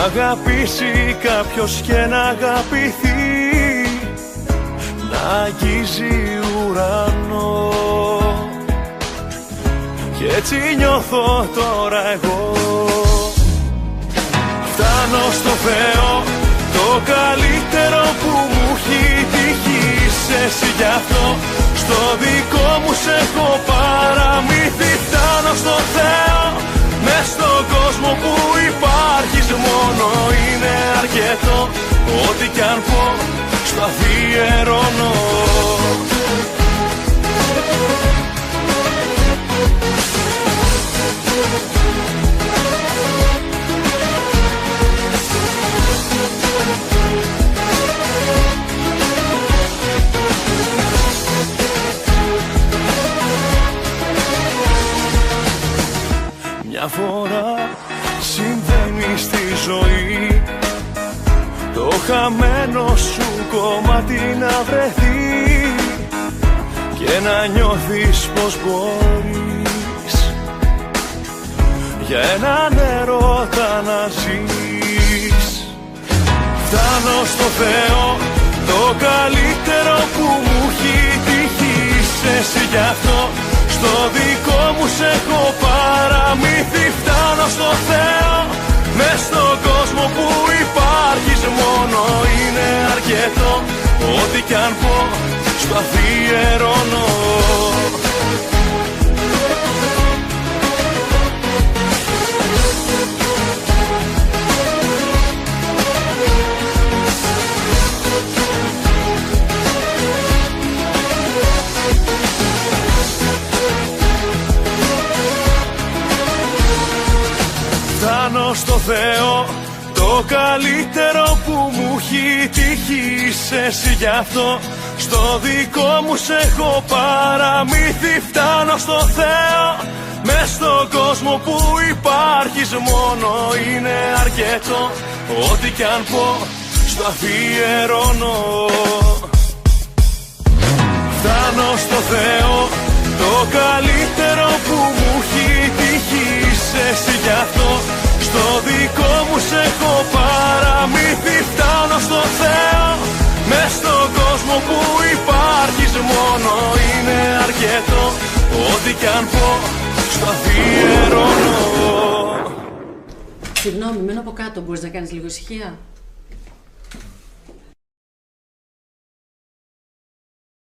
αγαπήσει κάποιος και να αγαπηθεί, να αγγίζει ουρανό. Κι έτσι νιώθω τώρα εγώ. Φτάνω στο Θεό, το καλύτερο που μου έχει τύχει είσαι εσύ γι' αυτό. Στο δικό μου σε έχω παραμύθι. Φτάνω στο Θεό, μες στον κόσμο που υπάρχεις μόνο είναι αρκετό. Ό,τι κι αν πω, στο αφιερώνω. Μια φορά συμβαίνει στη ζωή το χαμένο σου κομμάτι να βρεθεί και να νιώθεις πως μπορείς για έναν έρωτα να ζεις. Φτάνω στο Θεό, το καλύτερο που μου έχει τύχει είσαι εσύ γι' αυτό. Στο δικό μου σε έχω παραμύθι. Φτάνω στο Θεό, μες στον κόσμο που υπάρχεις μόνο είναι αρκετό. Ό,τι κι αν πω, στο αφιερώνω. Φτάνω στο Θεό, το καλύτερο που μου έχει τύχει είσαι εσύ γι' αυτό. Στο δικό μου σε έχω παραμύθι. Φτάνω στο Θεό, μες στον κόσμο που υπάρχεις μόνο είναι αρκετό. Ό,τι κι αν πω, στο αφιερώνω. Φτάνω στο Θεό, το καλύτερο που μου έχει τύχει είσαι εσύ γι' αυτό. Στο δικό μου σε έχω παραμύθι. Φτάνω στο Θεό, μες στον κόσμο που υπάρχεις μόνο είναι αρκετό. Ό,τι κι αν πω, στο αφιερώνω. Συγγνώμη, μένω από κάτω, μπορείς να κάνεις λίγο ησυχία?